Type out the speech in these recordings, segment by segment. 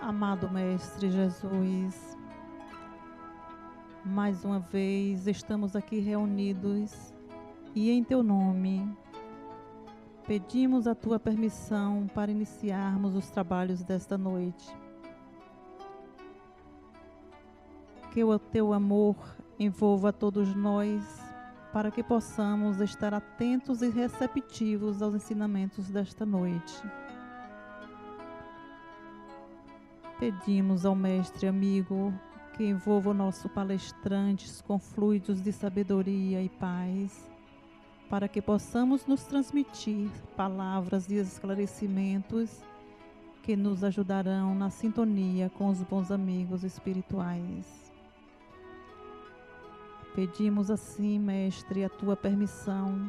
Amado Mestre Jesus, mais uma vez estamos aqui reunidos e em Teu nome pedimos a Tua permissão para iniciarmos os trabalhos desta noite. Que o Teu amor envolva todos nós para que possamos estar atentos e receptivos aos ensinamentos desta noite. Pedimos ao Mestre amigo que envolva o nosso palestrantes com fluidos de sabedoria e paz, para que possamos nos transmitir palavras de esclarecimentos que nos ajudarão na sintonia com os bons amigos espirituais. Pedimos assim, Mestre, a Tua permissão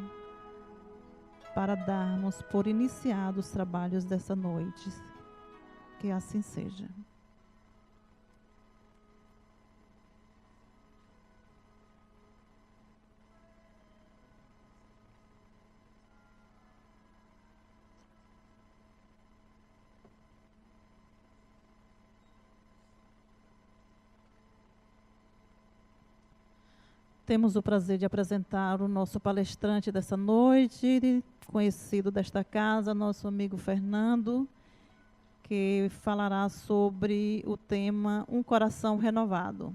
para darmos por iniciados os trabalhos dessa noite. Que assim seja. Temos o prazer de apresentar o nosso palestrante dessa noite, conhecido desta casa, nosso amigo Fernando, que falará sobre o tema Um Coração Renovado.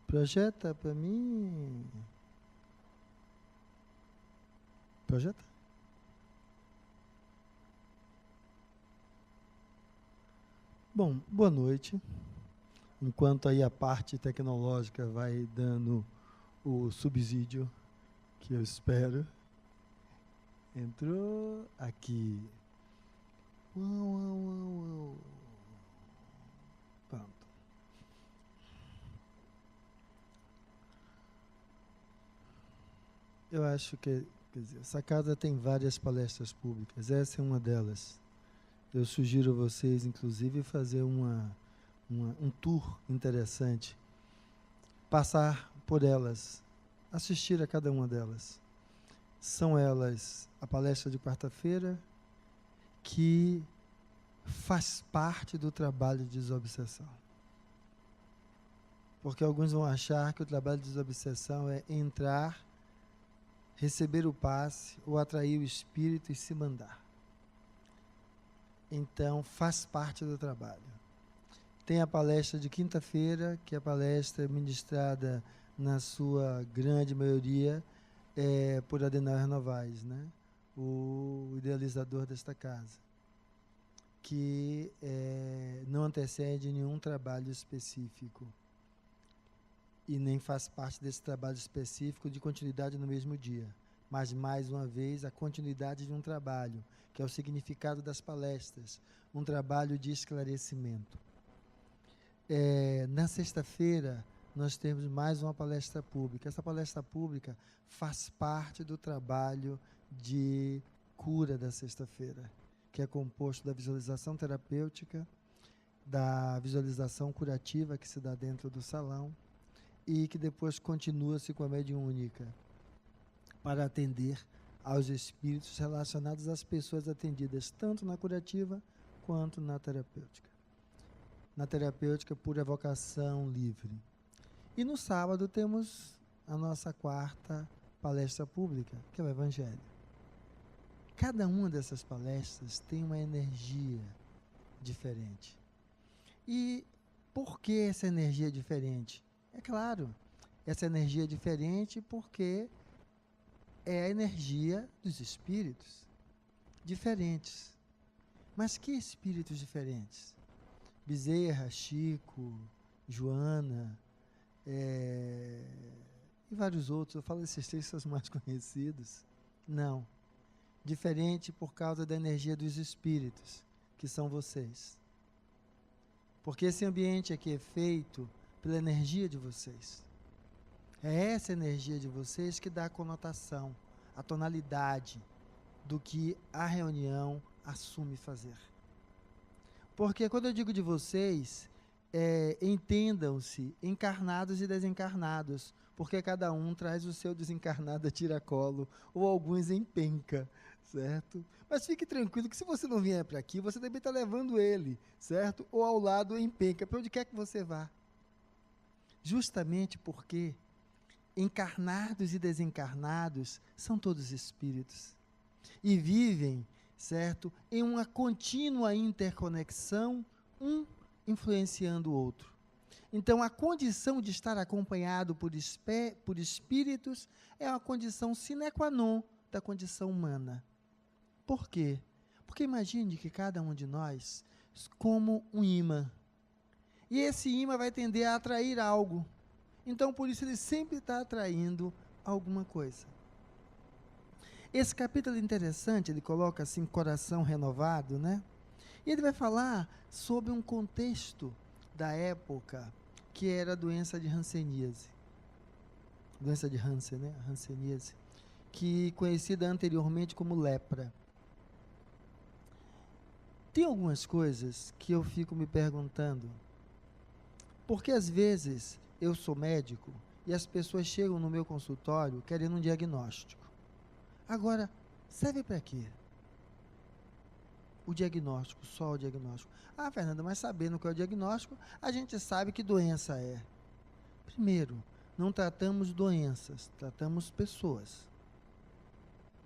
Projeta para mim. Projeta? Bom, boa noite. Enquanto aí a parte tecnológica vai dando o subsídio que eu espero. Entrou aqui. Uau. Pronto. Eu acho que, quer dizer, essa casa tem várias palestras públicas. Essa é uma delas. Eu sugiro a vocês, inclusive, fazer um tour interessante. Passar por elas. Assistir a cada uma delas. São elas a palestra de quarta-feira, que faz parte do trabalho de desobsessão. Porque alguns vão achar que o trabalho de desobsessão é entrar, receber o passe ou atrair o espírito e se mandar. Então, faz parte do trabalho. Tem a palestra de quinta-feira, que é a palestra ministrada na sua grande maioria por Adenauer Novaes, né? O idealizador desta casa, que não antecede nenhum trabalho específico e nem faz parte desse trabalho específico de continuidade no mesmo dia, mas, mais uma vez, a continuidade de um trabalho, que é o significado das palestras, um trabalho de esclarecimento. Na sexta-feira, nós temos mais uma palestra pública. Essa palestra pública faz parte do trabalho de cura da sexta-feira, que é composto da visualização terapêutica, da visualização curativa que se dá dentro do salão e que depois continua-se com a mediúnica para atender aos espíritos relacionados às pessoas atendidas tanto na curativa quanto na terapêutica. Na terapêutica por evocação livre. E no sábado temos a nossa quarta palestra pública, que é o Evangelho. Cada uma dessas palestras tem uma energia diferente. E por que essa energia diferente? É claro, essa energia é diferente porque é a energia dos espíritos diferentes. Mas que espíritos diferentes? Bezerra, Chico, Joana, e vários outros. Eu falo esses três são os mais conhecidos. Não. Diferente por causa da energia dos espíritos, que são vocês. Porque esse ambiente aqui é feito pela energia de vocês. É essa energia de vocês que dá a conotação, a tonalidade do que a reunião assume fazer. Porque quando eu digo de vocês, entendam-se encarnados e desencarnados, porque cada um traz o seu desencarnado a tiracolo, ou alguns em penca, certo? Mas fique tranquilo que se você não vier para aqui, você também está levando ele, certo? Ou ao lado em penca, para onde quer que você vá. Justamente porque encarnados e desencarnados são todos espíritos. E vivem, certo? Em uma contínua interconexão, um influenciando o outro. Então, a condição de estar acompanhado por espíritos é uma condição sine qua non da condição humana. Por quê? Porque imagine que cada um de nós como um imã. E esse imã vai tender a atrair algo. Então, por isso, ele sempre está atraindo alguma coisa. Esse capítulo é interessante, ele coloca assim, coração renovado, né? E ele vai falar sobre um contexto da época, que era a doença de hanseníase. Doença de Hansen, né? Hanseníase. Que conhecida anteriormente como lepra. Tem algumas coisas que eu fico me perguntando, porque às vezes eu sou médico e as pessoas chegam no meu consultório querendo um diagnóstico. Agora, serve para quê? O diagnóstico, só o diagnóstico. Ah, Fernanda, mas sabendo qual é o diagnóstico, a gente sabe que doença é. Primeiro, não tratamos doenças, tratamos pessoas.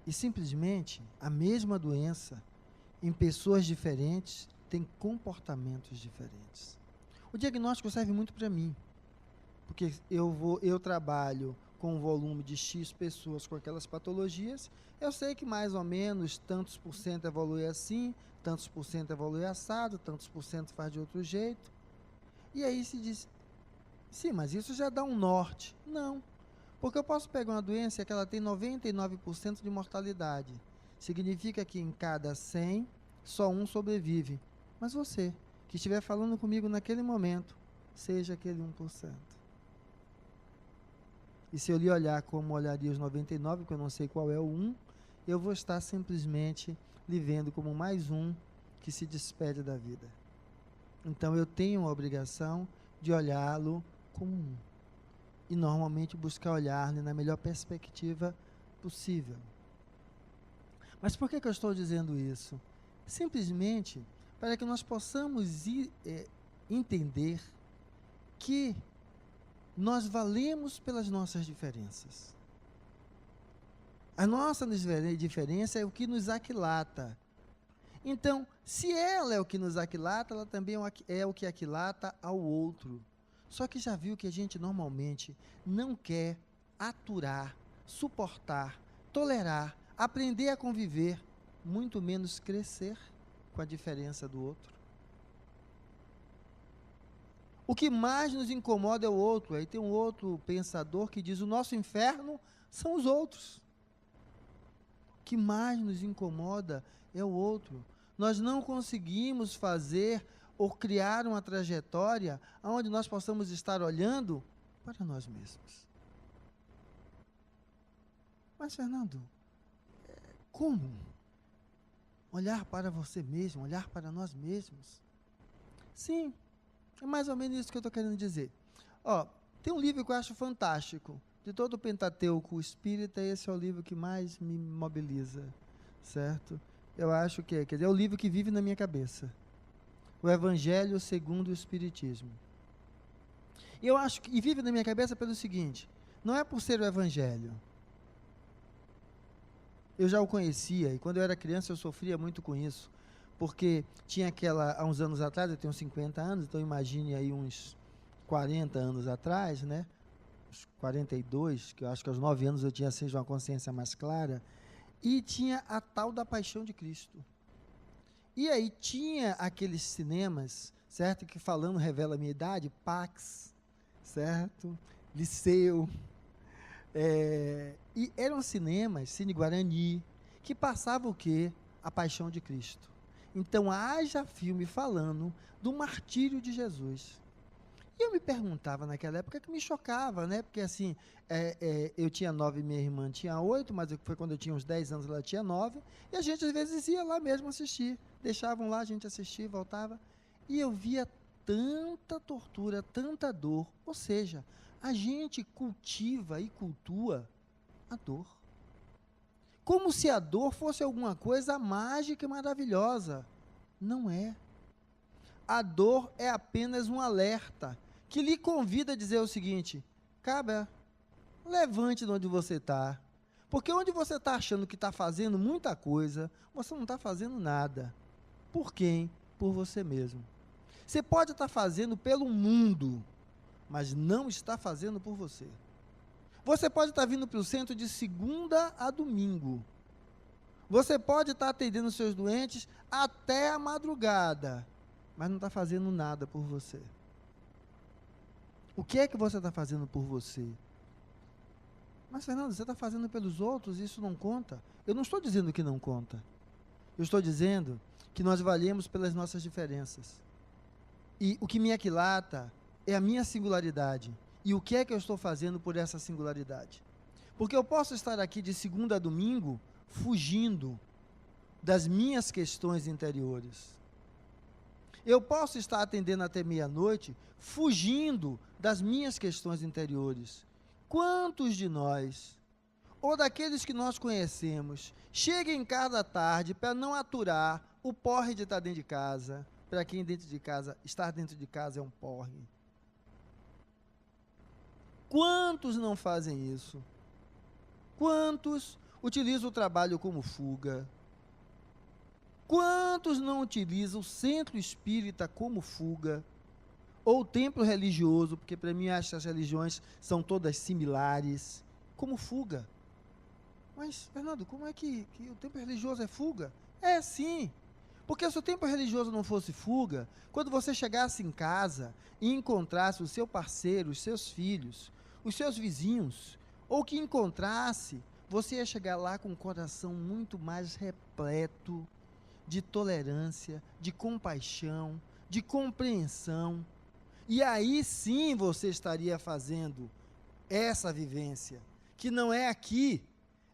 E simplesmente, a mesma doença, em pessoas diferentes, tem comportamentos diferentes. O diagnóstico serve muito para mim, porque eu trabalho com um volume de X pessoas com aquelas patologias, eu sei que mais ou menos tantos por cento evolui assim, tantos por cento evolui assado, tantos por cento faz de outro jeito. E aí se diz, sim, mas isso já dá um norte. Não, porque eu posso pegar uma doença que ela tem 99% de mortalidade. Significa que em cada 100, só um sobrevive. Mas você, que estiver falando comigo naquele momento, seja aquele 1%. E se eu lhe olhar como olharia os 99, que eu não sei qual é o 1, eu vou estar simplesmente lhe vendo como mais um que se despede da vida. Então eu tenho a obrigação de olhá-lo como um. E normalmente buscar olhar-lhe na melhor perspectiva possível. Mas por que eu estou dizendo isso? Simplesmente para que nós possamos entender que nós valemos pelas nossas diferenças. A nossa diferença é o que nos aquilata. Então, se ela é o que nos aquilata, ela também é o que aquilata ao outro. Só que já viu que a gente normalmente não quer aturar, suportar, tolerar, aprender a conviver, muito menos crescer com a diferença do outro. O que mais nos incomoda é o outro. Aí tem um outro pensador que diz: o nosso inferno são os outros. O que mais nos incomoda é o outro. Nós não conseguimos fazer ou criar uma trajetória onde nós possamos estar olhando para nós mesmos. Mas, Fernando, como? Olhar para você mesmo, olhar para nós mesmos? Sim, é mais ou menos isso que eu estou querendo dizer. Tem um livro que eu acho fantástico. De todo o Pentateuco espírita, esse é o livro que mais me mobiliza, certo? Eu acho que é o livro que vive na minha cabeça. O Evangelho segundo o Espiritismo. Eu acho que vive na minha cabeça pelo seguinte: não é por ser o Evangelho. Eu já o conhecia, e quando eu era criança eu sofria muito com isso, porque tinha há uns anos atrás, eu tenho 50 anos, então imagine aí uns 40 anos atrás, né? Uns 42, que eu acho que aos 9 anos eu tinha assim uma consciência mais clara, e tinha a tal da Paixão de Cristo. E aí tinha aqueles cinemas, certo? Que falando revela a minha idade, Pax, certo? Liceu. E eram cinemas, Cine Guarani, que passava o quê? A Paixão de Cristo. Então, haja filme falando do martírio de Jesus. E eu me perguntava naquela época, que me chocava, né? Porque assim, eu tinha 9 e minha irmã tinha 8, mas foi quando eu tinha uns 10 anos, ela tinha 9, e a gente às vezes ia lá mesmo assistir. Deixavam lá, a gente assistia, voltava. E eu via tanta tortura, tanta dor. Ou seja, a gente cultiva e cultua a dor. Como se a dor fosse alguma coisa mágica e maravilhosa. Não é. A dor é apenas um alerta que lhe convida a dizer o seguinte: cabra, levante de onde você está. Porque onde você está achando que está fazendo muita coisa, você não está fazendo nada. Por quem? Por você mesmo. Você pode estar fazendo pelo mundo, mas não está fazendo por você. Você pode estar vindo para o centro de segunda a domingo. Você pode estar atendendo seus doentes até a madrugada, mas não está fazendo nada por você. O que é que você está fazendo por você? Mas, Fernando, você está fazendo pelos outros e isso não conta? Eu não estou dizendo que não conta. Eu estou dizendo que nós valemos pelas nossas diferenças. E o que me aquilata é a minha singularidade. E o que é que eu estou fazendo por essa singularidade? Porque eu posso estar aqui de segunda a domingo fugindo das minhas questões interiores. Eu posso estar atendendo até meia-noite fugindo das minhas questões interiores. Quantos de nós, ou daqueles que nós conhecemos, chegam em casa à tarde para não aturar o porre de estar dentro de casa? Para quem dentro de casa, estar dentro de casa é um porre. Quantos não fazem isso? Quantos utilizam o trabalho como fuga? Quantos não utilizam o centro espírita como fuga? Ou o templo religioso, porque para mim essas religiões são todas similares, como fuga? Mas, Fernando, como é que o templo religioso é fuga? É sim. Porque se o tempo religioso não fosse fuga, quando você chegasse em casa e encontrasse o seu parceiro, os seus filhos, os seus vizinhos, ou que encontrasse, você ia chegar lá com um coração muito mais repleto de tolerância, de compaixão, de compreensão. E aí sim você estaria fazendo essa vivência, que não é aqui,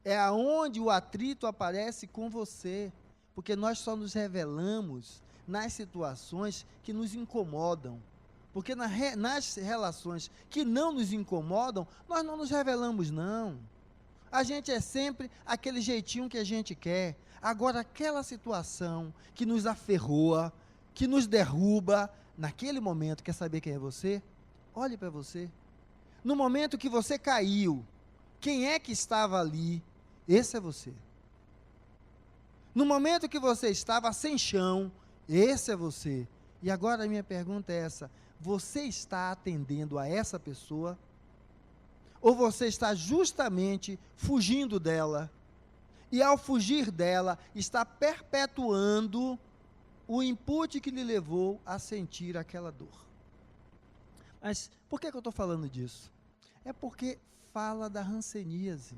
é aonde o atrito aparece com você. Porque nós só nos revelamos nas situações que nos incomodam. Porque nas relações que não nos incomodam, nós não nos revelamos, não. A gente é sempre aquele jeitinho que a gente quer. Agora, aquela situação que nos aferroa, que nos derruba, naquele momento, quer saber quem é você? Olhe para você. No momento que você caiu, quem é que estava ali? Esse é você. No momento que você estava sem chão, esse é você. E agora a minha pergunta é essa: você está atendendo a essa pessoa? Ou você está justamente fugindo dela? E ao fugir dela, está perpetuando o input que lhe levou a sentir aquela dor. Mas por que eu estou falando disso? É porque fala da hanseníase.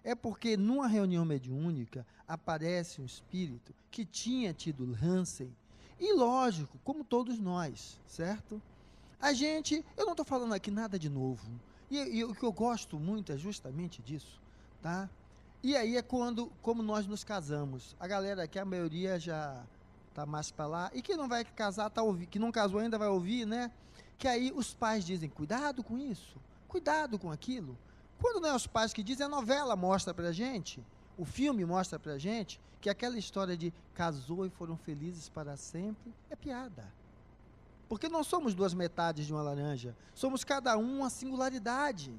É porque numa reunião mediúnica aparece um espírito que tinha tido Hansen, e lógico, como todos nós, certo? Eu não estou falando aqui nada de novo, e o que eu gosto muito é justamente disso, tá? E aí é como nós nos casamos, a galera aqui, a maioria já está mais para lá, e quem não vai casar, que não casou ainda vai ouvir, né? Que aí os pais dizem, cuidado com isso, cuidado com aquilo. Quando não é os pais que dizem, a novela mostra pra gente, o filme mostra pra gente, que aquela história de casou e foram felizes para sempre, é piada. Porque não somos duas metades de uma laranja, somos cada um uma singularidade.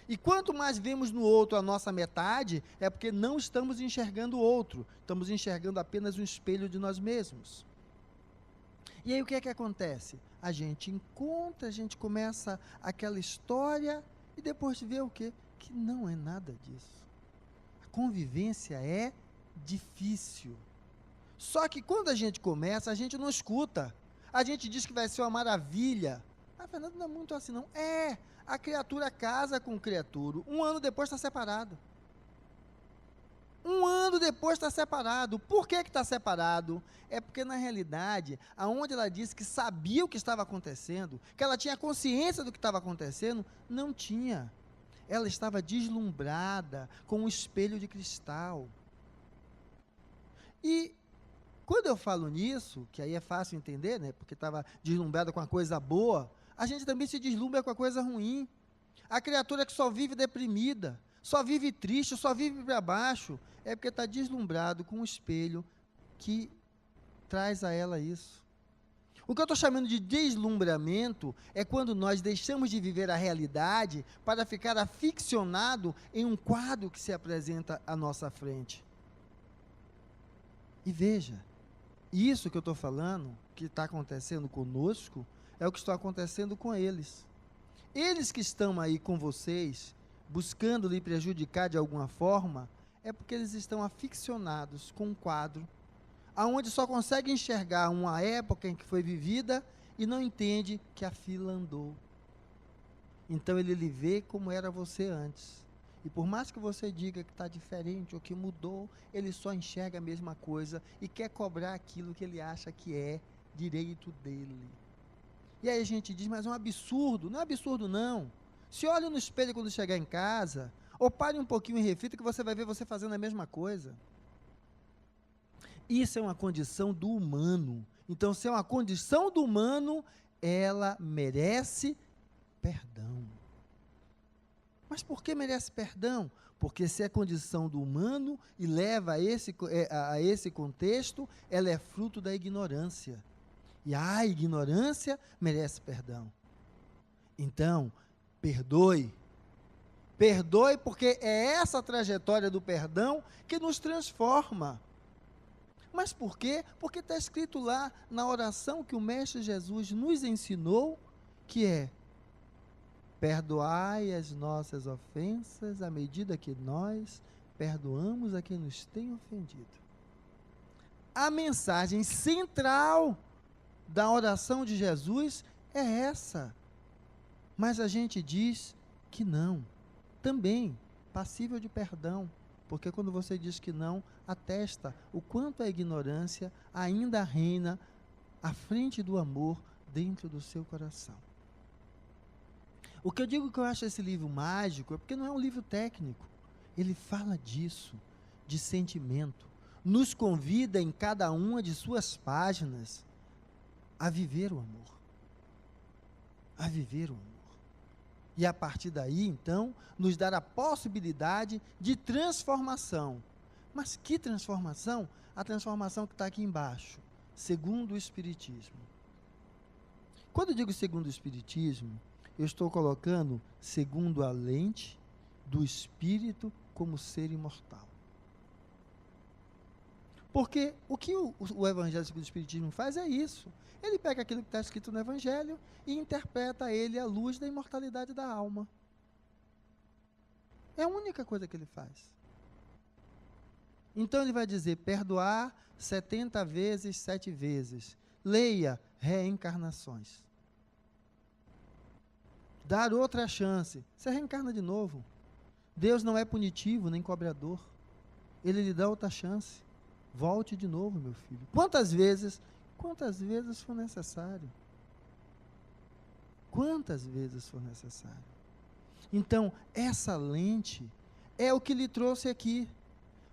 E quanto mais vemos no outro a nossa metade, é porque não estamos enxergando o outro, estamos enxergando apenas um espelho de nós mesmos. E aí o que é que acontece? A gente começa aquela história, e depois de ver o quê? Que não é nada disso. A convivência é difícil. Só que quando a gente começa, a gente não escuta. A gente diz que vai ser uma maravilha. Ah, Fernando, não é muito assim não. A criatura casa com o criaturo. 1 ano depois está separado. 1 ano depois está separado. Por que está separado? É porque, na realidade, aonde ela disse que sabia o que estava acontecendo, que ela tinha consciência do que estava acontecendo, não tinha. Ela estava deslumbrada com um espelho de cristal. E quando eu falo nisso, que aí é fácil entender, né? Porque estava deslumbrada com a coisa boa, a gente também se deslumbra com a coisa ruim. A criatura que só vive deprimida, só vive triste, só vive para baixo, é porque está deslumbrado com um espelho que traz a ela isso. O que eu estou chamando de deslumbramento é quando nós deixamos de viver a realidade para ficar aficionado em um quadro que se apresenta à nossa frente. E veja, isso que eu estou falando, que está acontecendo conosco, é o que está acontecendo com eles. Eles que estão aí com vocês, buscando lhe prejudicar de alguma forma, é porque eles estão aficionados com um quadro, aonde só consegue enxergar uma época em que foi vivida e não entende que a fila andou. Então ele lhe vê como era você antes. E por mais que você diga que está diferente ou que mudou, ele só enxerga a mesma coisa e quer cobrar aquilo que ele acha que é direito dele. E aí a gente diz, mas é um absurdo. Não é absurdo, não. Se olhe no espelho quando chegar em casa, ou pare um pouquinho e reflita que você vai ver você fazendo a mesma coisa. Isso é uma condição do humano. Então, se é uma condição do humano, ela merece perdão. Mas por que merece perdão? Porque se é condição do humano e leva a esse contexto, ela é fruto da ignorância. E a ignorância merece perdão. Então, perdoe. Perdoe, porque é essa trajetória do perdão que nos transforma. Mas por quê? Porque está escrito lá na oração que o Mestre Jesus nos ensinou, que é: perdoai as nossas ofensas à medida que nós perdoamos a quem nos tem ofendido. A mensagem central da oração de Jesus é essa. Mas a gente diz que não. Também passível de perdão. Porque quando você diz que não, atesta o quanto a ignorância ainda reina à frente do amor dentro do seu coração. O que eu digo que eu acho esse livro mágico é porque não é um livro técnico. Ele fala disso, de sentimento. Nos convida em cada uma de suas páginas a viver o amor. A viver o amor. E a partir daí, então, nos dar a possibilidade de transformação. Mas que transformação? A transformação que está aqui embaixo, segundo o Espiritismo. Quando eu digo segundo o Espiritismo, eu estou colocando segundo a lente do Espírito como ser imortal. Porque o que o Evangelho segundo o Espiritismo faz é isso. Ele pega aquilo que está escrito no Evangelho e interpreta ele à luz da imortalidade da alma. É a única coisa que ele faz. Então ele vai dizer, perdoar 70 vezes, 7 vezes. Leia reencarnações. Dar outra chance. Você reencarna de novo. Deus não é punitivo, nem cobrador. Ele lhe dá outra chance. Volte de novo, meu filho. Quantas vezes for necessário. Quantas vezes for necessário. Então, essa lente é o que lhe trouxe aqui.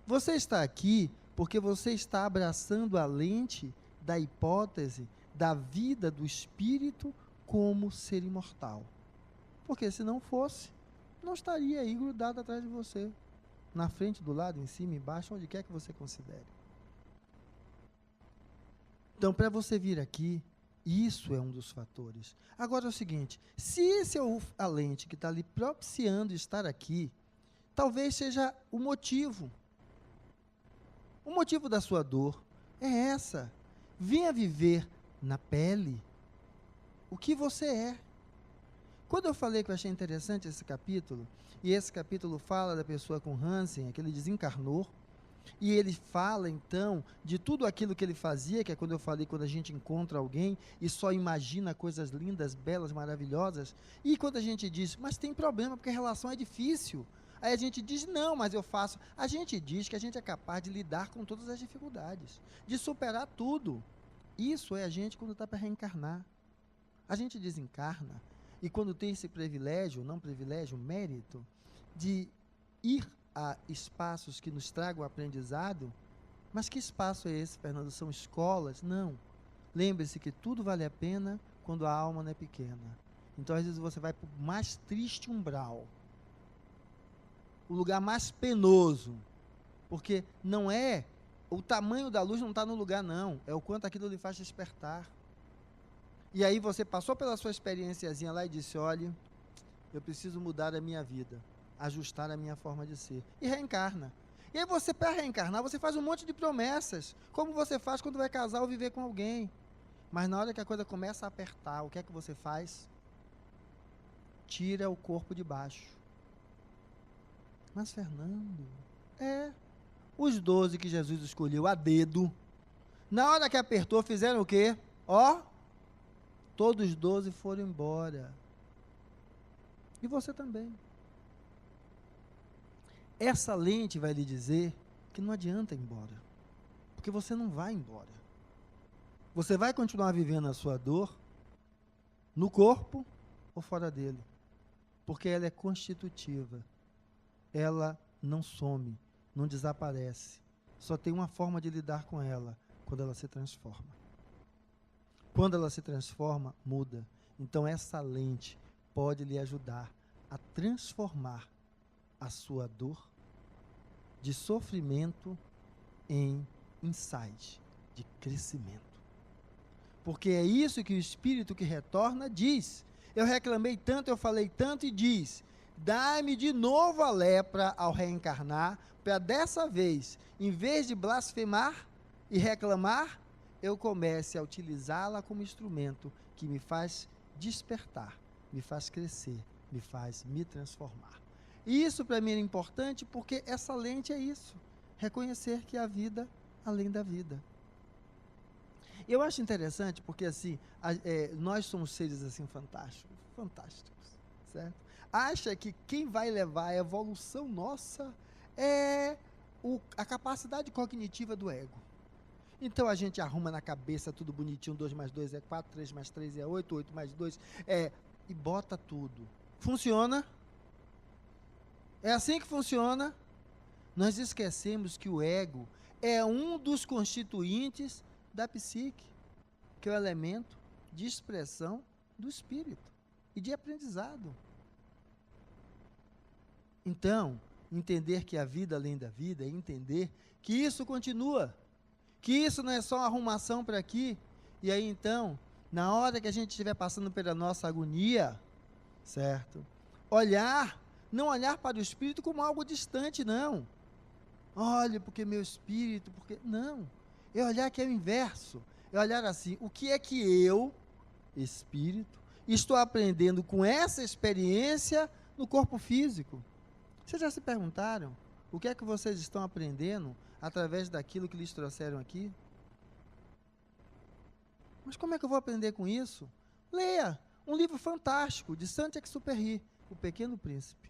Você está aqui porque você está abraçando a lente da hipótese da vida do espírito como ser imortal. Porque se não fosse, não estaria aí grudado atrás de você. Na frente, do lado, em cima, embaixo, onde quer que você considere. Então, para você vir aqui, isso é um dos fatores. Agora é o seguinte, se esse é a lente que está lhe propiciando estar aqui, talvez seja o motivo. O motivo da sua dor é essa. Venha viver na pele o que você é. Quando eu falei que eu achei interessante esse capítulo, e esse capítulo fala da pessoa com Hansen, que ele desencarnou, e ele fala, então, de tudo aquilo que ele fazia, que é quando eu falei, quando a gente encontra alguém e só imagina coisas lindas, belas, maravilhosas, e quando a gente diz, mas tem problema, porque a relação é difícil, aí a gente diz, não, mas eu faço, a gente diz que a gente é capaz de lidar com todas as dificuldades, de superar tudo. Isso é a gente quando está para reencarnar. A gente desencarna, e quando tem esse privilégio, não privilégio, mérito, de ir a espaços que nos tragam aprendizado. Mas que espaço é esse, Fernando? São escolas? Não. Lembre-se que tudo vale a pena quando a alma não é pequena. Então, às vezes, você vai para o mais triste umbral. o lugar mais penoso, porque não é, o tamanho da luz não está no lugar não, é o quanto aquilo lhe faz despertar. E aí você passou pela sua experiênciazinha lá e disse, olha, eu preciso mudar a minha vida, ajustar a minha forma de ser, e reencarna. E aí você, para reencarnar, você faz um monte de promessas, como você faz quando vai casar ou viver com alguém. Mas na hora que a coisa começa a apertar, o que é que você faz? Tira o corpo de baixo. Mas, Fernando, os 12 que Jesus escolheu a dedo, na hora que apertou, fizeram o quê? Todos os 12 foram embora. E você também. Essa lente vai lhe dizer que não adianta ir embora, porque você não vai embora. Você vai continuar vivendo a sua dor no corpo ou fora dele, porque ela é constitutiva. Ela não some, não desaparece. Só tem uma forma de lidar com ela, quando ela se transforma. Quando ela se transforma, muda. Então essa lente pode lhe ajudar a transformar a sua dor de sofrimento em insight, de crescimento. Porque é isso que o Espírito que retorna diz. Eu reclamei tanto, eu falei tanto, e diz, dá-me de novo a lepra ao reencarnar, para dessa vez, em vez de blasfemar e reclamar, eu comece a utilizá-la como instrumento que me faz despertar, me faz crescer, me faz me transformar. E isso para mim é importante porque essa lente é isso, reconhecer que há vida além da vida. Eu acho interessante porque assim, nós somos seres assim fantásticos, certo? Acha que quem vai levar a evolução nossa é a capacidade cognitiva do ego. Então a gente arruma na cabeça tudo bonitinho, 2 mais 2 é 4, 3 mais 3 é 8, 8 mais 2 e bota tudo. Funciona? É assim que funciona? Nós esquecemos que o ego é um dos constituintes da psique, que é o elemento de expressão do espírito e de aprendizado. Então, entender que a vida além da vida é entender que isso continua, que isso não é só uma arrumação para aqui, e aí então, na hora que a gente estiver passando pela nossa agonia, certo? Não olhar para o espírito como algo distante, não. Olha, porque meu espírito, porque... Não, é olhar que é o inverso, é olhar assim, o que é que eu, espírito, estou aprendendo com essa experiência no corpo físico? Vocês já se perguntaram o que é que vocês estão aprendendo através daquilo que lhes trouxeram aqui? Mas como é que eu vou aprender com isso? Leia um livro fantástico de Saint-Exupéry, O Pequeno Príncipe.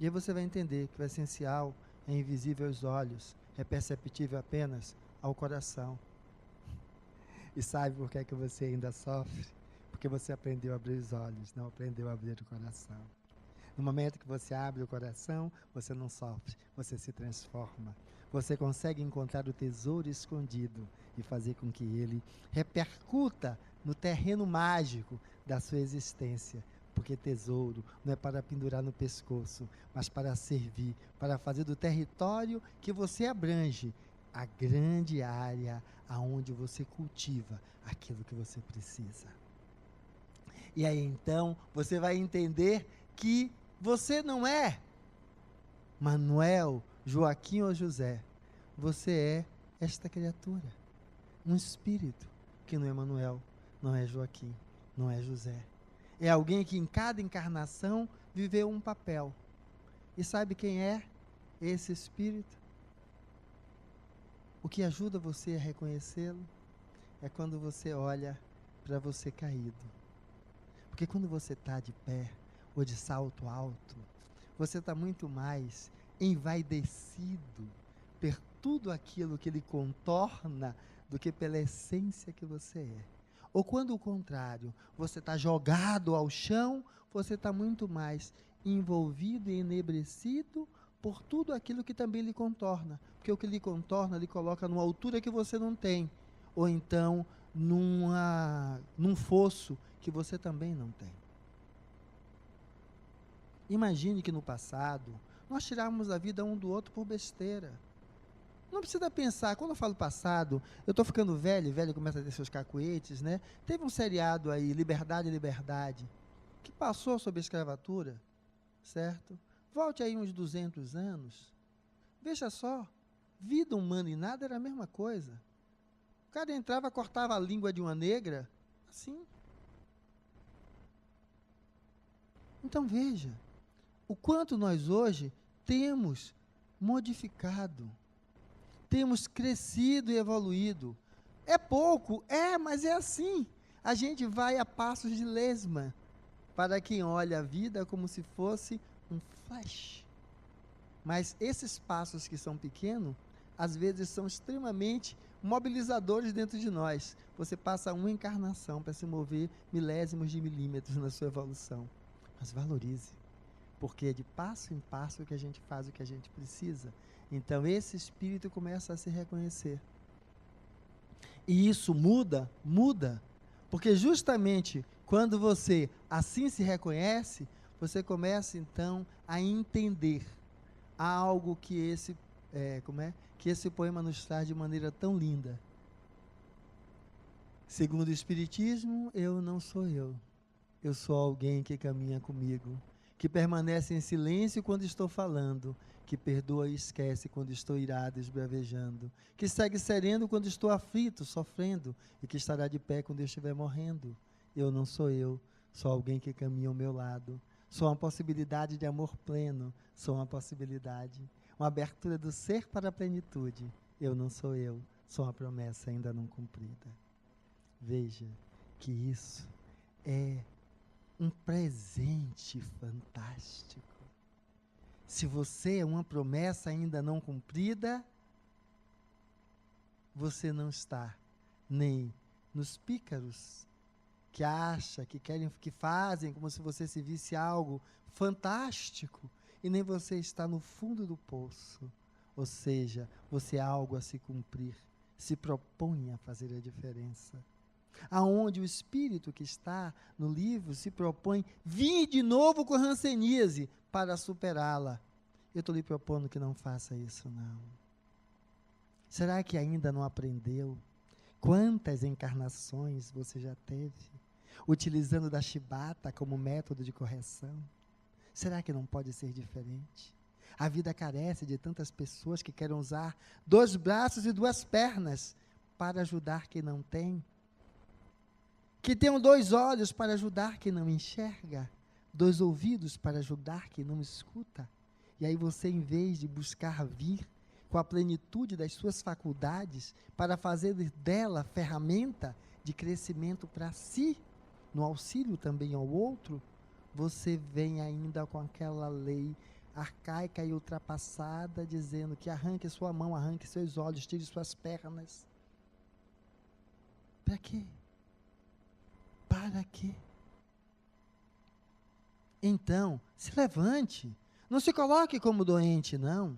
E aí você vai entender que o essencial é invisível aos olhos, é perceptível apenas ao coração. E sabe por que é que você ainda sofre? Porque você aprendeu a abrir os olhos, não aprendeu a abrir o coração. No momento que você abre o coração, você não sofre, você se transforma. Você consegue encontrar o tesouro escondido e fazer com que ele repercuta no terreno mágico da sua existência. Porque tesouro não é para pendurar no pescoço, mas para servir, para fazer do território que você abrange a grande área aonde você cultiva aquilo que você precisa. E aí então você vai entender que você não é Manuel, Joaquim ou José. Você é esta criatura, um espírito que não é Manuel, não é Joaquim, não é José. É alguém que em cada encarnação viveu um papel. E sabe quem é esse espírito? O que ajuda você a reconhecê-lo é quando você olha para você caído. Porque quando você está de pé ou de salto alto, você está muito mais envaidecido por tudo aquilo que lhe contorna do que pela essência que você é. Ou quando o contrário, você está jogado ao chão, você está muito mais envolvido e enebrecido por tudo aquilo que também lhe contorna. Porque o que lhe contorna, lhe coloca numa altura que você não tem. Ou então, num fosso que você também não tem. Imagine que no passado, nós tirávamos a vida um do outro por besteira. Não precisa pensar, quando eu falo passado, eu estou ficando velho, velho começa a ter seus cacuetes, né? Teve um seriado aí, Liberdade, Liberdade, que passou sob a escravatura, certo? Volte aí uns 200 anos, veja só, vida humana e nada era a mesma coisa. O cara entrava, cortava a língua de uma negra, assim. Então veja, o quanto nós hoje temos modificado, temos crescido e evoluído. É pouco, mas é assim. A gente vai a passos de lesma, para quem olha a vida como se fosse um flash. Mas esses passos que são pequenos, às vezes são extremamente mobilizadores dentro de nós. Você passa uma encarnação para se mover milésimos de milímetros na sua evolução. Mas valorize, porque é de passo em passo que a gente faz o que a gente precisa. Então esse espírito começa a se reconhecer. E isso muda, porque justamente quando você assim se reconhece, você começa então a entender algo que esse poema nos traz de maneira tão linda. Segundo o Espiritismo, eu não sou eu. Eu sou alguém que caminha comigo, que permanece em silêncio quando estou falando, que perdoa e esquece quando estou irado, esbravejando, que segue sereno quando estou aflito, sofrendo, e que estará de pé quando eu estiver morrendo. Eu não sou eu, sou alguém que caminha ao meu lado. Sou uma possibilidade de amor pleno, sou uma possibilidade, uma abertura do ser para a plenitude. Eu não sou eu, sou uma promessa ainda não cumprida. Veja que isso é um presente fantástico. Se você é uma promessa ainda não cumprida, você não está nem nos pícaros que acham, que fazem como se você se visse algo fantástico, e nem você está no fundo do poço. Ou seja, você é algo a se cumprir, se propõe a fazer a diferença. Aonde o espírito que está no livro se propõe vir de novo com hanseníase para superá-la. Eu estou lhe propondo que não faça isso, não. Será que ainda não aprendeu? Quantas encarnações você já teve, utilizando da chibata como método de correção? Será que não pode ser diferente? A vida carece de tantas pessoas que querem usar 2 braços e 2 pernas para ajudar quem não tem, que tenham 2 olhos para ajudar quem não enxerga, 2 ouvidos para ajudar quem não escuta. E aí você, em vez de buscar vir com a plenitude das suas faculdades, para fazer dela ferramenta de crescimento para si, no auxílio também ao outro, você vem ainda com aquela lei arcaica e ultrapassada, dizendo que arranque sua mão, arranque seus olhos, tire suas pernas. Para quê? Para quê? Então, se levante. Não se coloque como doente, não.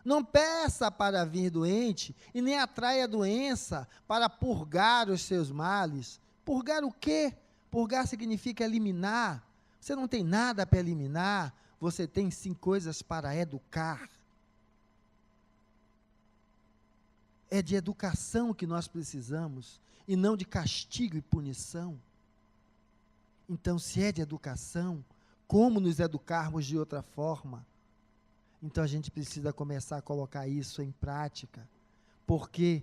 Não peça para vir doente e nem atraia a doença para purgar os seus males. Purgar o quê? Purgar significa eliminar. Você não tem nada para eliminar, você tem sim coisas para educar. É de educação que nós precisamos e não de castigo e punição. Então, se é de educação, como nos educarmos de outra forma? Então a gente precisa começar a colocar isso em prática, porque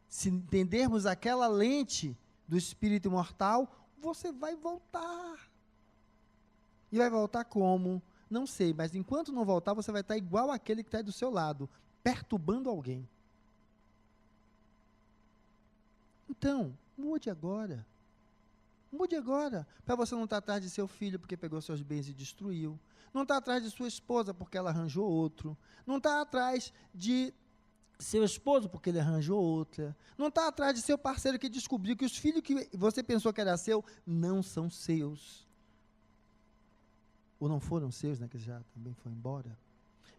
se entendermos aquela lente do espírito imortal, você vai voltar. E vai voltar como? Não sei, mas enquanto não voltar, você vai estar igual àquele que está aí do seu lado, perturbando alguém. Então, mude agora. Mude agora, para você não estar atrás de seu filho porque pegou seus bens e destruiu. Não está atrás de sua esposa porque ela arranjou outro. Não está atrás de seu esposo porque ele arranjou outra. Não está atrás de seu parceiro que descobriu que os filhos que você pensou que era seu não são seus. Ou não foram seus, né, que já também foi embora.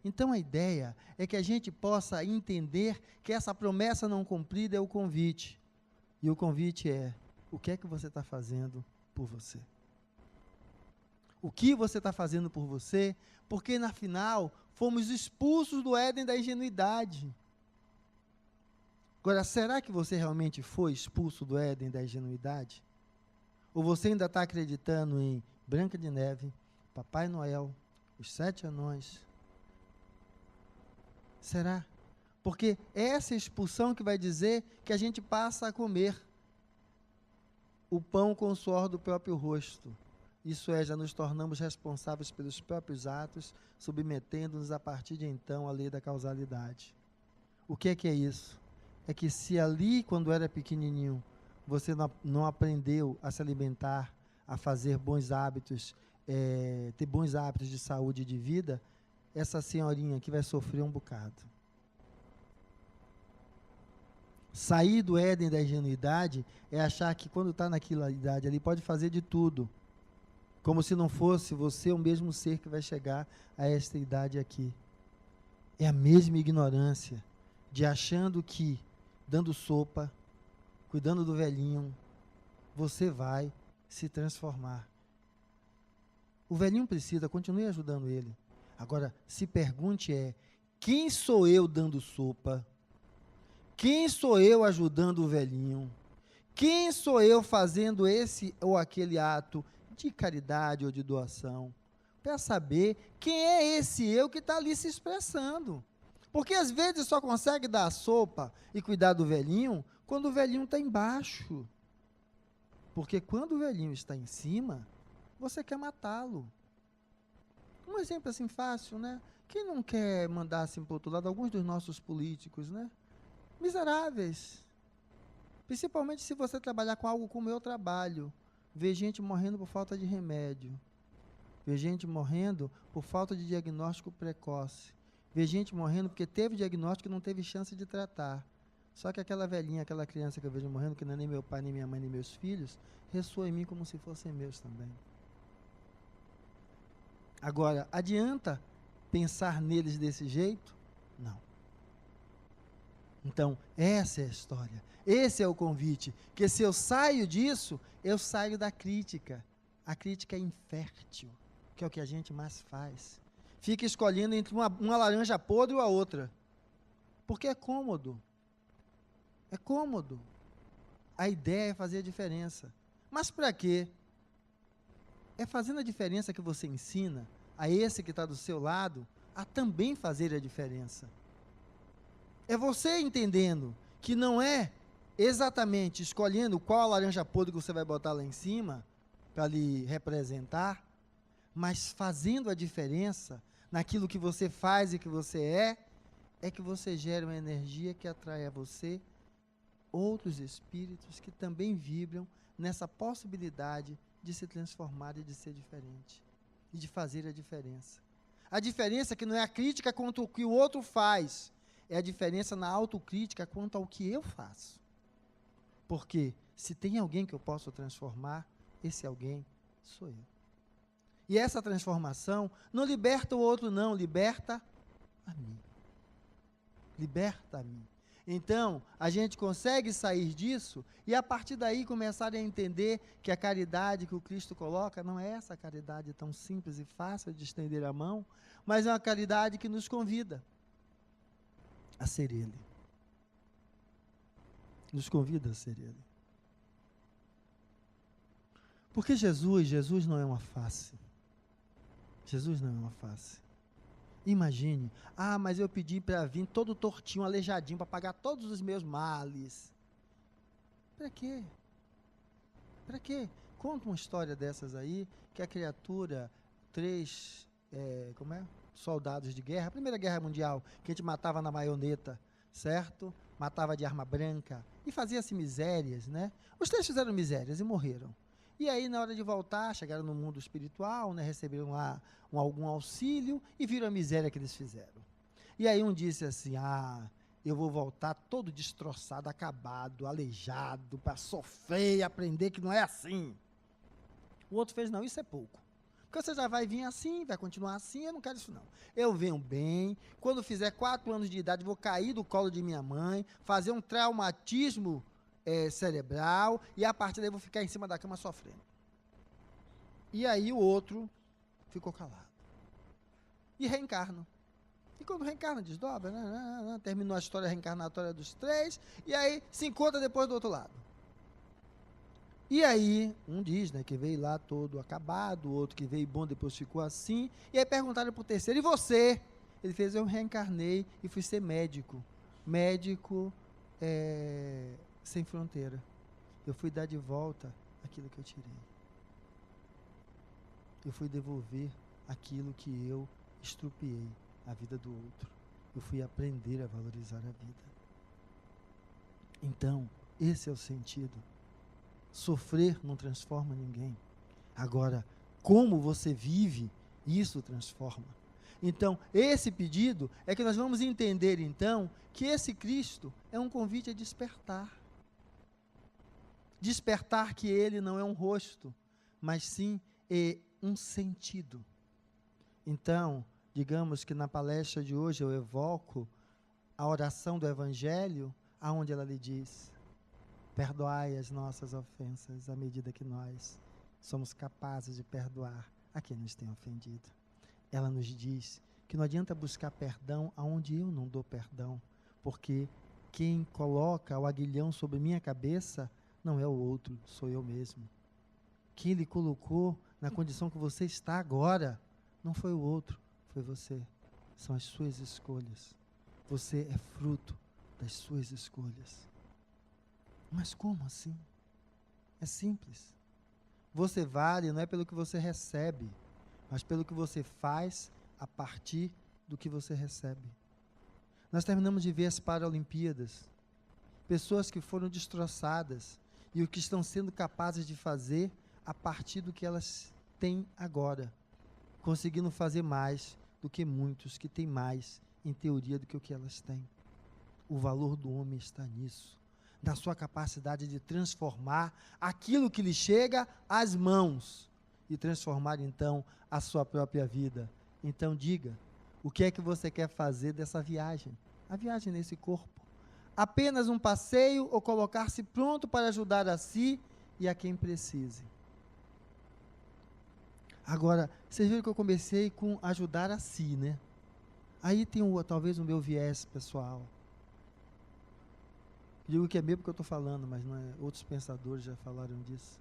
Então a ideia é que a gente possa entender que essa promessa não cumprida é o convite. E o convite é: o que é que você está fazendo por você? o que você está fazendo por você, porque, na final, fomos expulsos do Éden da ingenuidade. Agora, será que você realmente foi expulso do Éden da ingenuidade? Ou você ainda está acreditando em Branca de Neve, Papai Noel, os 7 anões? Será? Porque é essa expulsão que vai dizer que a gente passa a comer o pão com o suor do próprio rosto. Isso é, já nos tornamos responsáveis pelos próprios atos, submetendo-nos a partir de então à lei da causalidade. O que é isso? É que se ali, quando era pequenininho, você não aprendeu a se alimentar, a fazer bons hábitos, ter bons hábitos de saúde e de vida, essa senhorinha aqui vai sofrer um bocado. Sair do Éden da ingenuidade é achar que quando está naquela idade ali pode fazer de tudo, como se não fosse você o mesmo ser que vai chegar a esta idade aqui. É a mesma ignorância de achando que, dando sopa, cuidando do velhinho, você vai se transformar. O velhinho precisa, continue ajudando ele. Agora, se pergunte quem sou eu dando sopa? Quem sou eu ajudando o velhinho? Quem sou eu fazendo esse ou aquele ato de caridade ou de doação? Para saber quem é esse eu que está ali se expressando. Porque às vezes só consegue dar a sopa e cuidar do velhinho quando o velhinho está embaixo. Porque quando o velhinho está em cima, você quer matá-lo. Um exemplo assim fácil, né? Quem não quer mandar assim para o outro lado, alguns dos nossos políticos, né? Miseráveis. Principalmente se você trabalhar com algo como eu trabalho. Ver gente morrendo por falta de remédio. Ver gente morrendo por falta de diagnóstico precoce. Ver gente morrendo porque teve diagnóstico e não teve chance de tratar. Só que aquela velhinha, aquela criança que eu vejo morrendo, que não é nem meu pai, nem minha mãe, nem meus filhos, ressoa em mim como se fossem meus também. Agora, adianta pensar neles desse jeito? Não. Então, essa é a história. Esse é o convite. Que se eu saio disso, eu saio da crítica. A crítica é infértil, que é o que a gente mais faz. Fica escolhendo entre uma laranja podre ou a outra. Porque é cômodo. É cômodo. A ideia é fazer a diferença. Mas para quê? É fazendo a diferença que você ensina a esse que está do seu lado a também fazer a diferença. É você entendendo que não é exatamente escolhendo qual laranja podre que você vai botar lá em cima para lhe representar, mas fazendo a diferença naquilo que você faz e que você é que você gera uma energia que atrai a você outros espíritos que também vibram nessa possibilidade de se transformar e de ser diferente, e de fazer a diferença. A diferença que não é a crítica quanto ao que o outro faz, é a diferença na autocrítica quanto ao que eu faço. Porque se tem alguém que eu posso transformar, esse alguém sou eu. E essa transformação não liberta o outro, não, liberta a mim. Liberta a mim. Então, a gente consegue sair disso e a partir daí começar a entender que a caridade que o Cristo coloca não é essa caridade tão simples e fácil de estender a mão, mas é uma caridade que nos convida a ser Ele. Nos convida a ser Ele. Porque Jesus não é uma face. Jesus não é uma face. Imagine, mas eu pedi para vir todo tortinho, aleijadinho, para pagar todos os meus males. Para quê? Para quê? Conta uma história dessas aí, que a criatura, 3 soldados de guerra, a Primeira Guerra Mundial, que a gente matava na maioneta, certo? Matava de arma branca e fazia-se misérias, né? Os 3 fizeram misérias e morreram. E aí, na hora de voltar, chegaram no mundo espiritual, né, receberam lá algum auxílio e viram a miséria que eles fizeram. E aí um disse assim, eu vou voltar todo destroçado, acabado, aleijado, para sofrer e aprender que não é assim. O outro fez, não, isso é pouco. Porque você já vai vir assim, vai continuar assim, eu não quero isso não. Eu venho bem, quando fizer 4 anos de idade, vou cair do colo de minha mãe, fazer um traumatismo cerebral, e a partir daí vou ficar em cima da cama sofrendo. E aí o outro ficou calado. E reencarnam. E quando reencarna, desdobra, terminou a história reencarnatória dos 3, e aí se encontra depois do outro lado. E aí, um diz, que veio lá todo acabado, o outro que veio bom, depois ficou assim, e aí perguntaram para o terceiro, e você? Ele fez, eu reencarnei e fui ser médico. Médico sem fronteira. Eu fui dar de volta aquilo que eu tirei. Eu fui devolver aquilo que eu estrupiei, a vida do outro. Eu fui aprender a valorizar a vida. Então, esse é o sentido. Sofrer não transforma ninguém. Agora, como você vive, isso transforma. Então, esse pedido é que nós vamos entender, então, que esse Cristo é um convite a despertar. Despertar que ele não é um rosto, mas sim um sentido. Então, digamos que na palestra de hoje eu evoco a oração do Evangelho, aonde ela lhe diz: perdoai as nossas ofensas à medida que nós somos capazes de perdoar a quem nos tem ofendido. Ela nos diz que não adianta buscar perdão aonde eu não dou perdão, porque quem coloca o aguilhão sobre minha cabeça não é o outro, sou eu mesmo. Quem lhe colocou na condição que você está agora não foi o outro, foi você. São as suas escolhas. Você é fruto das suas escolhas. Mas como assim? É simples. Você vale não é pelo que você recebe, mas pelo que você faz a partir do que você recebe. Nós terminamos de ver as Paralimpíadas. Pessoas que foram destroçadas e o que estão sendo capazes de fazer a partir do que elas têm agora, conseguindo fazer mais do que muitos que têm mais, em teoria, do que o que elas têm. O valor do homem está nisso, na sua capacidade de transformar aquilo que lhe chega às mãos e transformar, então, a sua própria vida. Então, diga, o que é que você quer fazer dessa viagem? A viagem nesse corpo. Apenas um passeio ou colocar-se pronto para ajudar a si e a quem precise? Agora, vocês viram que eu comecei com ajudar a si, né? Aí tem talvez o meu viés pessoal. Digo que é mesmo porque eu estou falando, mas não é, outros pensadores já falaram disso.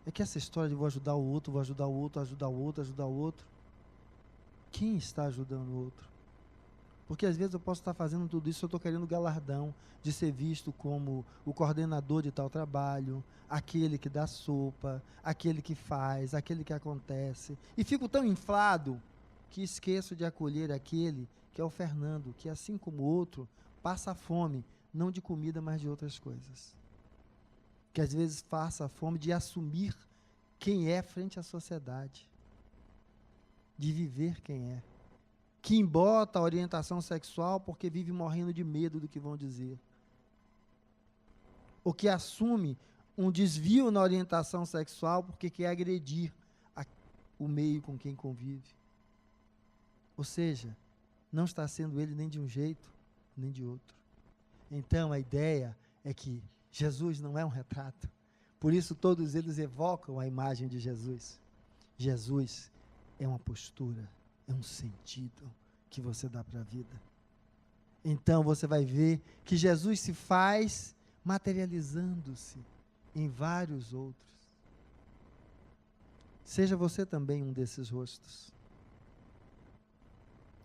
É que essa história de vou ajudar o outro, vou ajudar o outro, ajudar o outro, ajudar o outro. Quem está ajudando o outro? Porque às vezes eu posso estar fazendo tudo isso, eu estou querendo galardão de ser visto como o coordenador de tal trabalho, aquele que dá sopa, aquele que faz, aquele que acontece. E fico tão inflado que esqueço de acolher aquele que é o Fernando, que assim como o outro, passa fome, não de comida, mas de outras coisas. Que às vezes passa a fome de assumir quem é frente à sociedade, de viver quem é. Que embota a orientação sexual porque vive morrendo de medo do que vão dizer. Ou que assume um desvio na orientação sexual porque quer agredir o meio com quem convive. Ou seja, não está sendo ele nem de um jeito, nem de outro. Então, a ideia é que Jesus não é um retrato. Por isso, todos eles evocam a imagem de Jesus. Jesus é uma postura, é um sentido que você dá para a vida. Então, você vai ver que Jesus se faz materializando-se em vários outros. Seja você também um desses rostos.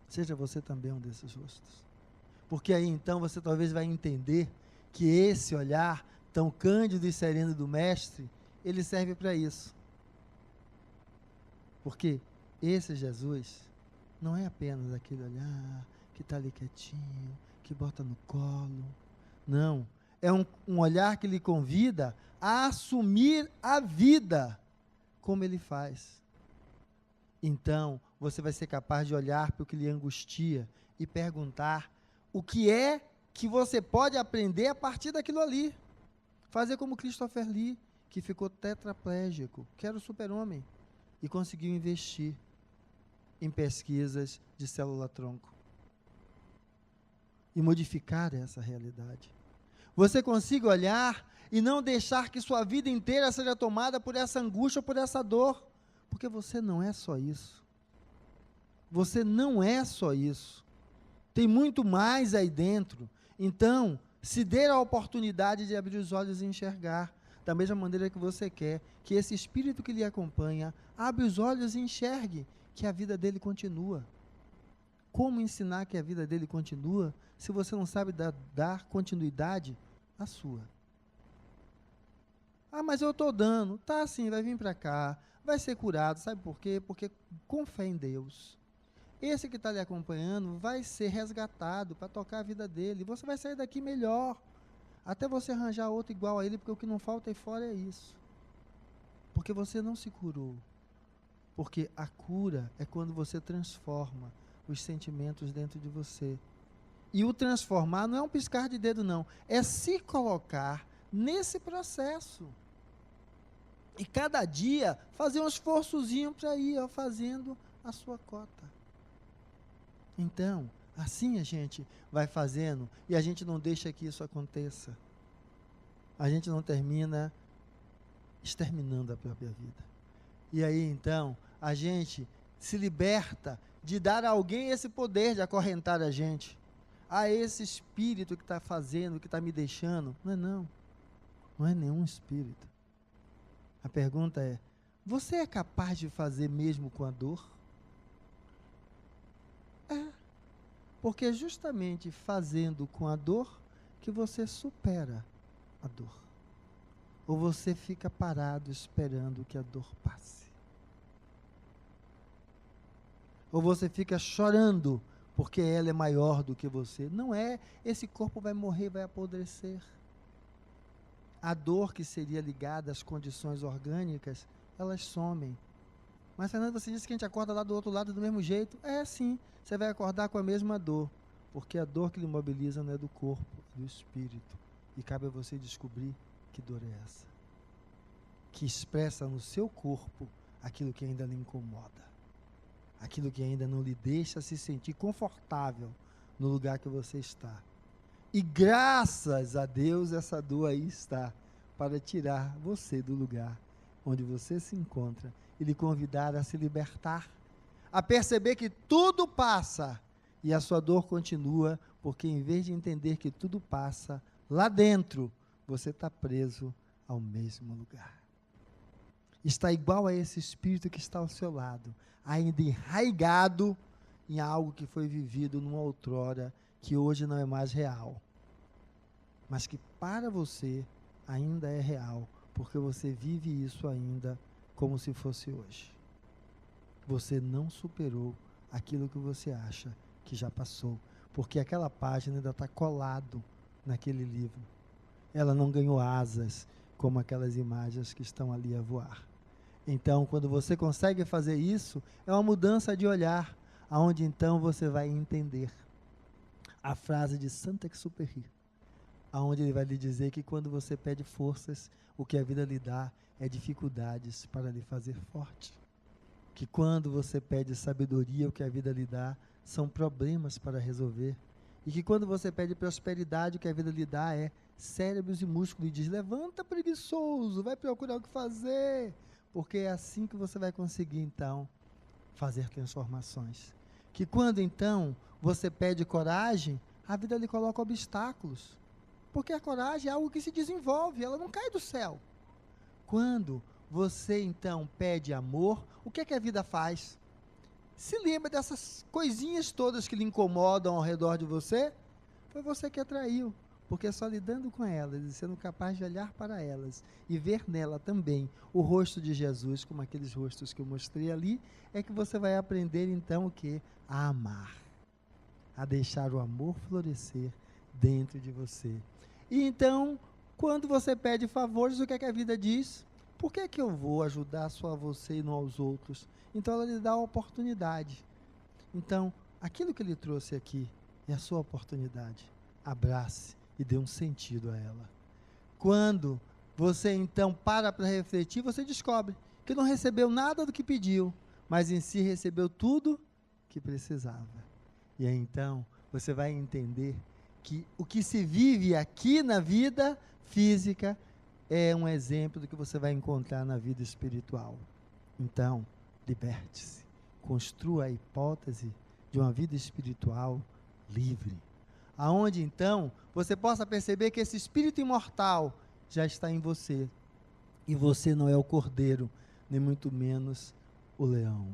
Seja você também um desses rostos. Porque aí, então, você talvez vai entender que esse olhar tão cândido e sereno do Mestre, ele serve para isso. Porque esse Jesus não é apenas aquele olhar que está ali quietinho, que bota no colo. Não, é um olhar que lhe convida a assumir a vida como ele faz. Então, você vai ser capaz de olhar para o que lhe angustia e perguntar o que é que você pode aprender a partir daquilo ali. Fazer como Christopher Lee, que ficou tetraplégico, que era o super-homem, e conseguiu investir em pesquisas de célula-tronco e modificar essa realidade. Você consiga olhar e não deixar que sua vida inteira seja tomada por essa angústia, por essa dor, porque você não é só isso. Você não é só isso. Tem muito mais aí dentro. Então, se dê a oportunidade de abrir os olhos e enxergar, da mesma maneira que você quer, que esse espírito que lhe acompanha, abra os olhos e enxergue que a vida dele continua. Como ensinar que a vida dele continua, se você não sabe dar continuidade à sua? Ah, mas eu estou dando. Tá sim, vai vir para cá, vai ser curado. Sabe por quê? Porque com fé em Deus, esse que está lhe acompanhando vai ser resgatado para tocar a vida dele. Você vai sair daqui melhor, até você arranjar outro igual a ele, porque o que não falta aí fora é isso. Porque você não se curou. Porque a cura é quando você transforma os sentimentos dentro de você. E o transformar não é um piscar de dedo, não. É se colocar nesse processo. E cada dia fazer um esforçozinho para ir fazendo a sua cota. Então, assim a gente vai fazendo e a gente não deixa que isso aconteça. A gente não termina exterminando a própria vida. E aí, então, a gente se liberta de dar a alguém esse poder de acorrentar a gente. Ah, esse espírito que está fazendo, que está me deixando. Não é nenhum espírito. A pergunta é, você é capaz de fazer mesmo com a dor? É, porque é justamente fazendo com a dor que você supera a dor. Ou você fica parado esperando que a dor passe. Ou você fica chorando porque ela é maior do que você. Não é, esse corpo vai morrer, vai apodrecer. A dor que seria ligada às condições orgânicas, elas somem. Mas, Fernando, você disse que a gente acorda lá do outro lado do mesmo jeito. É sim, você vai acordar com a mesma dor. Porque a dor que lhe imobiliza não é do corpo, é do espírito. E cabe a você descobrir que dor é essa. Que expressa no seu corpo aquilo que ainda lhe incomoda. Aquilo que ainda não lhe deixa se sentir confortável no lugar que você está. E graças a Deus essa dor aí está para tirar você do lugar onde você se encontra e lhe convidar a se libertar, a perceber que tudo passa e a sua dor continua, porque em vez de entender que tudo passa, lá dentro você está preso ao mesmo lugar. Está igual a esse espírito que está ao seu lado, ainda enraigado em algo que foi vivido numa outrora, que hoje não é mais real, mas que para você ainda é real, porque você vive isso ainda como se fosse hoje. Você não superou aquilo que você acha que já passou, porque aquela página ainda está colado naquele livro. Ela não ganhou asas, como aquelas imagens que estão ali a voar. Então, quando você consegue fazer isso, é uma mudança de olhar, aonde então você vai entender a frase de Saint-Exupéry, aonde ele vai lhe dizer que quando você pede forças, o que a vida lhe dá é dificuldades para lhe fazer forte. Que quando você pede sabedoria, o que a vida lhe dá são problemas para resolver. E que quando você pede prosperidade, o que a vida lhe dá é cérebros e músculos. E diz, levanta preguiçoso, vai procurar o que fazer. Porque é assim que você vai conseguir, então, fazer transformações. Que quando, então, você pede coragem, a vida lhe coloca obstáculos. Porque a coragem é algo que se desenvolve, ela não cai do céu. Quando você, então, pede amor, o que é que a vida faz? Se lembra dessas coisinhas todas que lhe incomodam ao redor de você? Foi você que atraiu. Porque só lidando com elas e sendo capaz de olhar para elas e ver nela também o rosto de Jesus, como aqueles rostos que eu mostrei ali, é que você vai aprender então o quê? A amar. A deixar o amor florescer dentro de você. E então, quando você pede favores, o que é que a vida diz? Por que é que eu vou ajudar só a você e não aos outros? Então ela lhe dá a oportunidade. Então, aquilo que ele trouxe aqui é a sua oportunidade. Abrace e dê um sentido a ela. Quando você então para refletir, você descobre que não recebeu nada do que pediu, mas em si recebeu tudo que precisava. E aí então você vai entender que o que se vive aqui na vida física é um exemplo do que você vai encontrar na vida espiritual. Então, liberte-se, construa a hipótese de uma vida espiritual livre. Aonde, então, você possa perceber que esse espírito imortal já está em você. E você não é o cordeiro, nem muito menos o leão.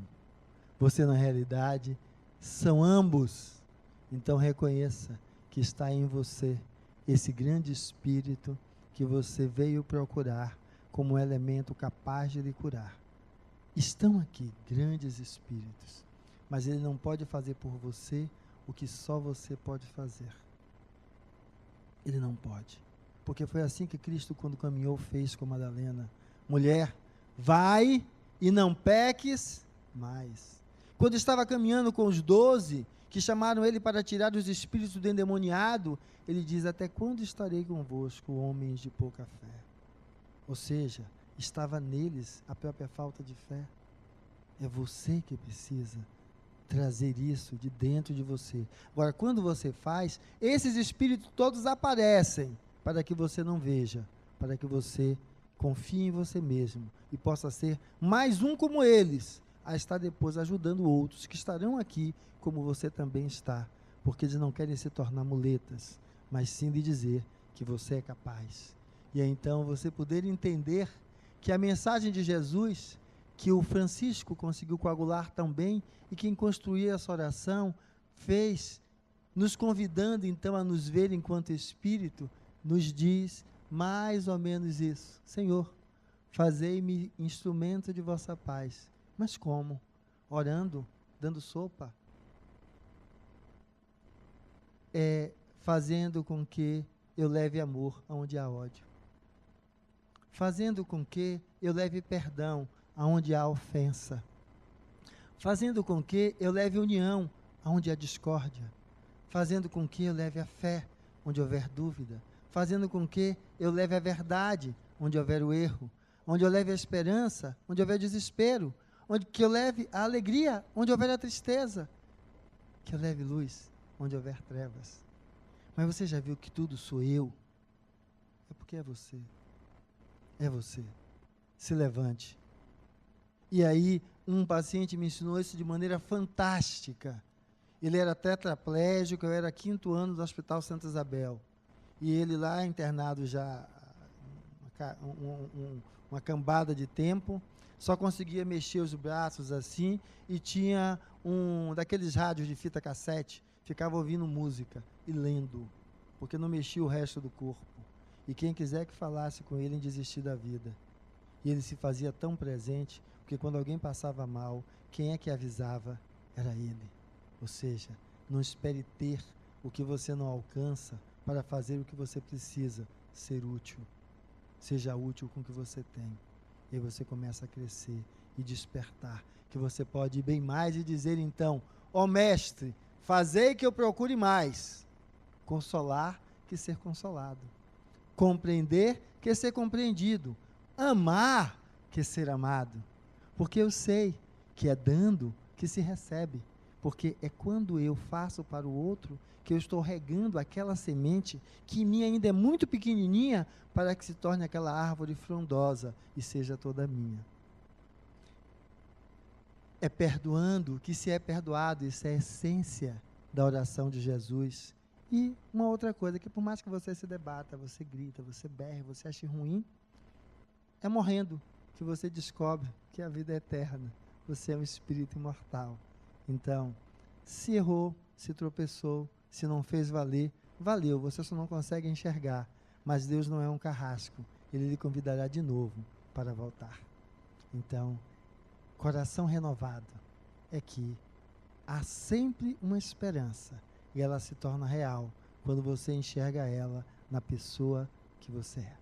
Você, na realidade, são ambos. Então, reconheça que está em você esse grande espírito que você veio procurar como elemento capaz de lhe curar. Estão aqui grandes espíritos, mas ele não pode fazer por você o que só você pode fazer. Ele não pode. Porque foi assim que Cristo, quando caminhou, fez com Madalena. Mulher, vai e não peques mais. Quando estava caminhando com os 12, que chamaram ele para tirar os espíritos do endemoniado, ele diz, até quando estarei convosco, homens de pouca fé? Ou seja, estava neles a própria falta de fé. É você que precisa trazer isso de dentro de você. Agora, quando você faz, esses espíritos todos aparecem para que você não veja, para que você confie em você mesmo e possa ser mais um como eles, a estar depois ajudando outros que estarão aqui como você também está, porque eles não querem se tornar muletas, mas sim lhe dizer que você é capaz. E aí, então, você poder entender que a mensagem de Jesus, que o Francisco conseguiu coagular tão bem, e quem construiu essa oração fez, nos convidando então a nos ver enquanto Espírito, nos diz mais ou menos isso. Senhor, fazei-me instrumento de vossa paz. Mas como? Orando, dando sopa? Fazendo com que eu leve amor aonde há ódio. Fazendo com que eu leve perdão aonde há ofensa. Fazendo com que eu leve união aonde há discórdia. Fazendo com que eu leve a fé onde houver dúvida. Fazendo com que eu leve a verdade onde houver o erro. Onde eu leve a esperança onde houver desespero. Que eu leve a alegria onde houver a tristeza. Que eu leve luz onde houver trevas. Mas você já viu que tudo sou eu? É porque é você. É você. Se levante. E aí, um paciente me ensinou isso de maneira fantástica. Ele era tetraplégico, eu era 5º ano do Hospital Santa Isabel. E ele lá internado já uma cambada de tempo, só conseguia mexer os braços assim, e tinha um daqueles rádios de fita cassete, ficava ouvindo música e lendo, porque não mexia o resto do corpo. E quem quiser que falasse com ele em desistir da vida. E ele se fazia tão presente, porque quando alguém passava mal, quem é que avisava? Era ele. Ou seja, não espere ter o que você não alcança para fazer o que você precisa, ser útil. Seja útil com o que você tem. E aí você começa a crescer e despertar, que você pode ir bem mais e dizer então, ó mestre, fazei que eu procure mais. Consolar que ser consolado. Compreender que ser compreendido. Amar que ser amado. Porque eu sei que é dando que se recebe. Porque é quando eu faço para o outro que eu estou regando aquela semente que em mim ainda é muito pequenininha para que se torne aquela árvore frondosa e seja toda minha. É perdoando que se é perdoado. Isso é a essência da oração de Jesus. E uma outra coisa, que por mais que você se debata, você grita, você berre, você ache ruim, é morrendo que você descobre que a vida é eterna. Você é um espírito imortal. Então, se errou, se tropeçou, se não fez valer, valeu, você só não consegue enxergar. Mas Deus não é um carrasco, Ele lhe convidará de novo para voltar. Então, coração renovado é que há sempre uma esperança e ela se torna real quando você enxerga ela na pessoa que você é.